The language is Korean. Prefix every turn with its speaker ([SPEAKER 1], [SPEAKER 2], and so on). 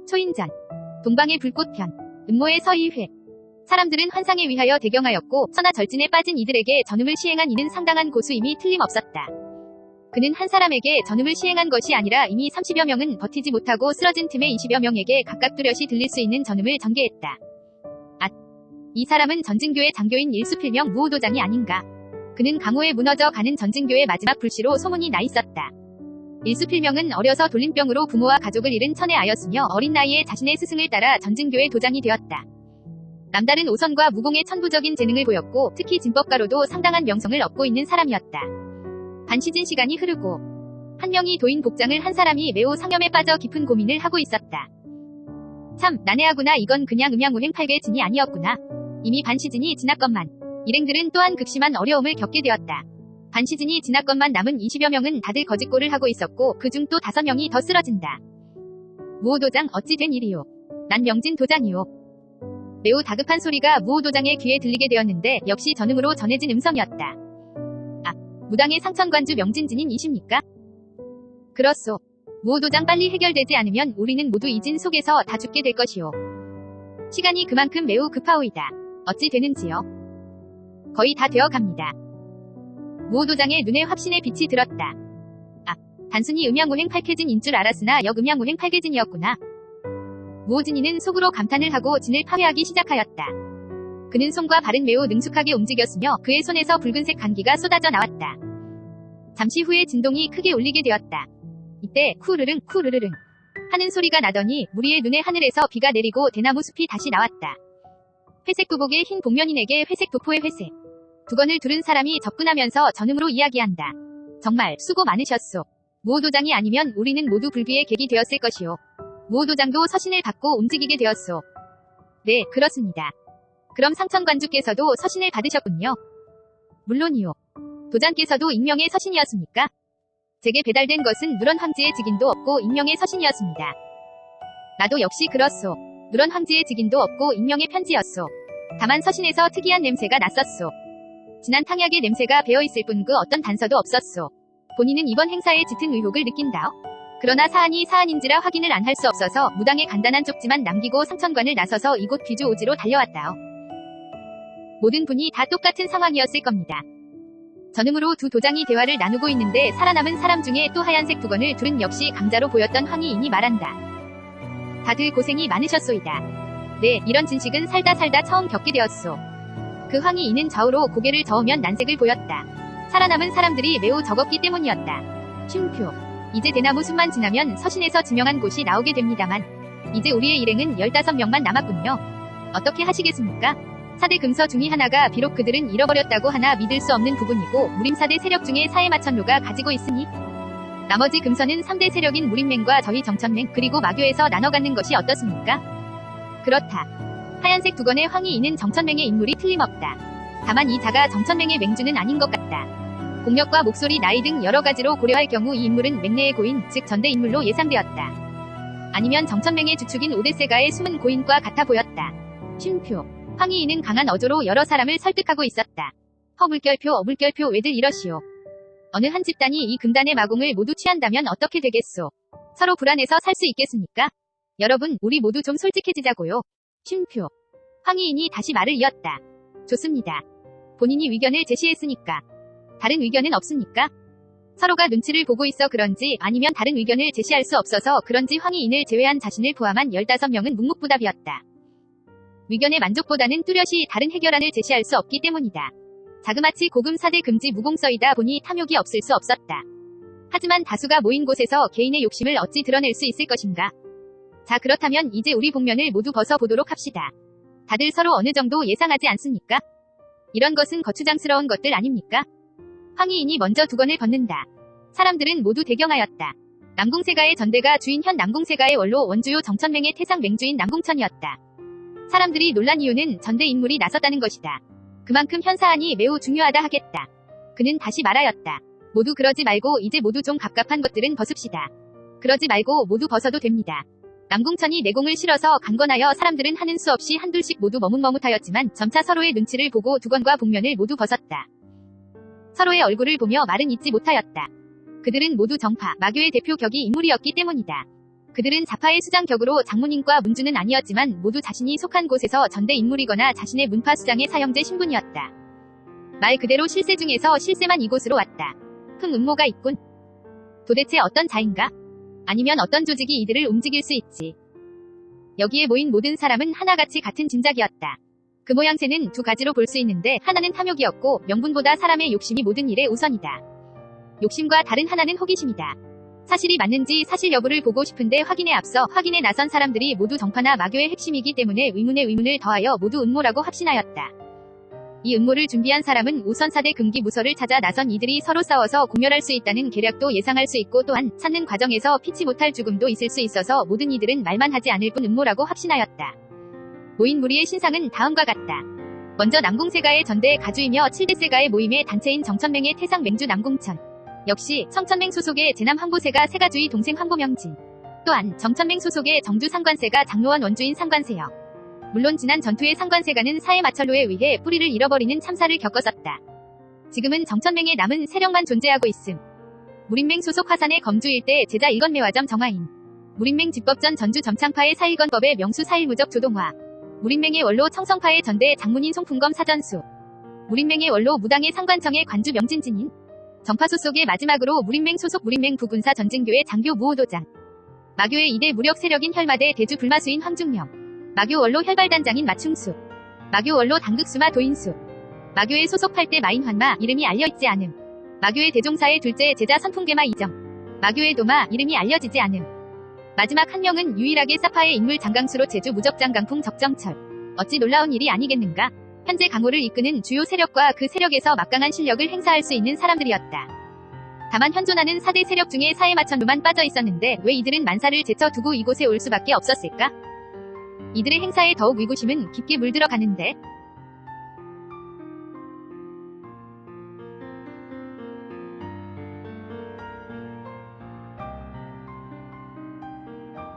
[SPEAKER 1] 초인전, 동방의 불꽃편, 음모의 서의회. 사람들은 환상에 위하여 대경하였고 천하절진에 빠진 이들에게 전음을 시행한 이는 상당한 고수임이 틀림없었다. 그는 한 사람에게 전음을 시행한 것이 아니라 이미 30여 명은 버티지 못하고 쓰러진 틈에 20여 명에게 각각 뚜렷이 들릴 수 있는 전음을 전개했다. 이 사람은 전증교의 장교인 일수필명 무오도장이 아닌가. 그는 강호에 무너져 가는 전증교의 마지막 불씨로 소문이 나 있었다. 일수필명은 어려서 돌림병으로 부모와 가족을 잃은 천혜아였으며 어린 나이에 자신의 스승을 따라 전증교의 도장이 되었다. 남다른 오선과 무공의 천부적인 재능을 보였고 특히 진법가로도 상당한 명성을 얻고 있는 사람이었다. 반시즌 시간이 흐르고 한 명이 도인 복장을 한 사람이 매우 상념에 빠져 깊은 고민을 하고 있었다. 참 난해하구나. 이건 그냥 음양우행 8괴진이 아니었구나. 이미 반시즌이 지났건만 일행들은 또한 극심한 어려움을 겪게 되었다. 반시즌이 지났건만 남은 20여 명은 다들 거짓골을 하고 있었고 그중 또 5명이 더 쓰러진다. 무오도장 어찌 된 일이요? 난 명진 도장이요. 매우 다급한 소리가 무오도장의 귀에 들리게 되었는데 역시 전음으로 전해진 음성이었다. 아, 무당의 상천관주 명진진인이십니까? 그렇소. 무오도장 빨리 해결되지 않으면 우리는 모두 이 진 속에서 다 죽게 될 것이오. 시간이 그만큼 매우 급하오이다. 어찌 되는지요? 거의 다 되어 갑니다. 무오도장의 눈에 확신의 빛이 들었다. 아, 단순히 음양오행 8괴진인 줄 알았으나 역음양오행 8괴진이었구나. 무오진이는 속으로 감탄을 하고 진을 파괴하기 시작하였다. 그는 손과 발은 매우 능숙하게 움직였으며 그의 손에서 붉은색 간기가 쏟아져 나왔다. 잠시 후에 진동이 크게 울리게 되었다. 이때 쿠르릉 쿠르르릉 하는 소리가 나더니 무리의 눈에 하늘에서 비가 내리고 대나무 숲이 다시 나왔다. 회색 도복의 흰 복면인에게 회색 도포의 회색 두건을 두른 사람이 접근하면서 전음으로 이야기한다. 정말 수고 많으셨소. 무오도장이 아니면 우리는 모두 불비의 객이 되었을 것이오. 무오도장도 서신을 받고 움직이게 되었소. 네, 그렇습니다. 그럼 상천관주께서도 서신을 받으셨군요. 물론이요. 도장께서도 익명의 서신이었습니까? 제게 배달된 것은 누런 황제의 직인도 없고 익명의 서신이었습니다. 나도 역시 그렇소. 누런 황제의 직인도 없고 익명의 편지였소. 다만 서신에서 특이한 냄새가 났었소. 진한 탕약의 냄새가 배어있을 뿐 그 어떤 단서도 없었소. 본인은 이번 행사에 짙은 의혹을 느낀다오. 그러나 사안이 사안인지라 확인을 안 할 수 없어서 무당의 간단한 쪽지만 남기고 상천관을 나서서 이곳 귀주오지로 달려왔다오. 모든 분이 다 똑같은 상황이었을 겁니다. 전음으로 두 도장이 대화를 나누고 있는데 살아남은 사람 중에 또 하얀색 두건을 두른 역시 강자로 보였던 황희인이 말한다. 다들 고생이 많으셨소이다. 네, 이런 진식은 살다 처음 겪게 되었소. 그 황희인은 좌우로 고개를 저으면 난색을 보였다. 살아남은 사람들이 매우 적었기 때문이었다. 쉼표. 이제 대나무 숲만 지나면 서신에서 지명한 곳이 나오게 됩니다만 이제 우리의 일행은 15명만 남았군요. 어떻게 하시겠습니까? 4대 금서 중의 하나가 비록 그들은 잃어버렸다고 하나 믿을 수 없는 부분이고 무림 4대 세력 중에 사해마천루가 가지고 있으니 나머지 금서는 3대 세력인 무림맹과 저희 정천맹 그리고 마교에서 나눠 갖는 것이 어떻습니까? 그렇다. 하얀색 두건의 황희인은 정천맹의 인물이 틀림없다. 다만 이 자가 정천맹의 맹주는 아닌 것 같다. 공력과 목소리, 나이 등 여러 가지로 고려할 경우 이 인물은 맹내의 고인, 즉 전대 인물로 예상되었다. 아니면 정천맹의 주축인 오데세가의 숨은 고인과 같아 보였다. 쉼표. 황희인은 강한 어조로 여러 사람을 설득하고 있었다. 허물결표, 어물결표 왜들 이러시오. 어느 한 집단이 이 금단의 마공을 모두 취한다면 어떻게 되겠소. 서로 불안해서 살 수 있겠습니까? 여러분, 우리 모두 좀 솔직해지자고요. 쉼표. 황희인이 다시 말을 이었다. 좋습니다. 본인이 의견을 제시했으니까. 다른 의견은 없습니까? 서로가 눈치를 보고 있어 그런지 아니면 다른 의견을 제시할 수 없어서 그런지 황희인을 제외한 자신을 포함한 15명은 묵묵부답이었다. 의견의 만족보다는 뚜렷이 다른 해결안을 제시할 수 없기 때문이다. 자그마치 고금 4대 금지 무공서이다 보니 탐욕이 없을 수 없었다. 하지만 다수가 모인 곳에서 개인의 욕심을 어찌 드러낼 수 있을 것인가? 자, 그렇다면 이제 우리 복면을 모두 벗어보도록 합시다. 다들 서로 어느 정도 예상하지 않습니까? 이런 것은 거추장스러운 것들 아닙니까? 황희인이 먼저 두건을 벗는다. 사람들은 모두 대경하였다. 남궁세가의 전대가 주인 현 남궁세가의 원로 원주요 정천맹의 태상 맹주인 남궁천이었다. 사람들이 놀란 이유는 전대 인물이 나섰다는 것이다. 그만큼 현 사안이 매우 중요하다 하겠다. 그는 다시 말하였다. 모두 그러지 말고 이제 모두 좀 갑갑한 것들은 벗읍시다. 그러지 말고 모두 벗어도 됩니다. 남궁천이 내공을 실어서 강건하여 사람들은 하는 수 없이 한둘씩 모두 머뭇머뭇하였지만 점차 서로의 눈치를 보고 두건과 복면을 모두 벗었다. 서로의 얼굴을 보며 말은 잊지 못하였다. 그들은 모두 정파, 마교의 대표 격이 인물이었기 때문이다. 그들은 자파의 수장격으로 장문인과 문주는 아니었지만 모두 자신이 속한 곳에서 전대 인물이거나 자신의 문파 수장의 사형제 신분이었다. 말 그대로 실세 중에서 실세만 이곳으로 왔다. 음모가 있군. 도대체 어떤 자인가? 아니면 어떤 조직이 이들을 움직일 수 있지? 여기에 모인 모든 사람은 하나같이 같은 짐작이었다. 그 모양새는 두 가지로 볼 수 있는데 하나는 탐욕이었고 명분보다 사람의 욕심이 모든 일에 우선이다. 욕심과 다른 하나는 호기심이다. 사실이 맞는지 사실 여부를 보고 싶은데 확인에 앞서 확인에 나선 사람들이 모두 정파나 마교의 핵심이기 때문에 의문에 의문을 더하여 모두 음모라고 확신하였다. 이 음모를 준비한 사람은 우선 사대 금기 무서를 찾아 나선 이들이 서로 싸워서 공멸할 수 있다는 계략도 예상할 수 있고 또한 찾는 과정에서 피치 못할 죽음도 있을 수 있어서 모든 이들은 말만 하지 않을 뿐 음모라고 확신하였다. 모인 무리의 신상은 다음과 같다. 먼저 남궁세가의 전대의 가주이며 7대세가의 모임의 단체인 정천맹의 태상 맹주 남궁천. 역시 청천맹 소속의 제남 황보세가 세가주의 동생 황보명진. 또한 정천맹 소속의 정주 상관세가 장로원 원주인 상관세여. 물론 지난 전투의 상관세가는 사해 마철로에 의해 뿌리를 잃어버리는 참사를 겪었었다. 지금은 정천맹에 남은 세력만 존재하고 있음. 무림맹 소속 화산의 검주 일대 제자 일건매화점 정화인. 무림맹 집법전 전주 점창파의 사일건법의 명수 사일무적 조동화. 무림맹의 원로 청성파의 전대 장문인 송풍검 사전수. 무림맹의 원로 무당의 상관청의 관주 명진진인. 정파 소속의 마지막으로 무림맹 소속 무림맹 부군사 전진교의 장교 무호도장. 마교의 2대 무력 세력인 혈마대 대주 불마수인 황중령. 마교 원로 혈발단장인 마충수. 마교 원로 당극수마 도인수. 마교의 소속 8대 마인환마 이름이 알려있지 않음. 마교의 대종사의 둘째 제자 선풍계마 이정. 마교의 도마 이름이 알려지지 않음. 마지막 한 명은 유일하게 사파의 인물 장강수로 제주 무적장강풍 적정철. 어찌 놀라운 일이 아니겠는가? 현재 강호를 이끄는 주요 세력과 그 세력에서 막강한 실력을 행사할 수 있는 사람들이었다. 다만 현존하는 4대 세력 중에 사해마천로만 빠져 있었는데 왜 이들은 만사를 제쳐두고 이곳에 올 수밖에 없었을까? 이들의 행사에 더욱 의구심은 깊게 물들어 가는데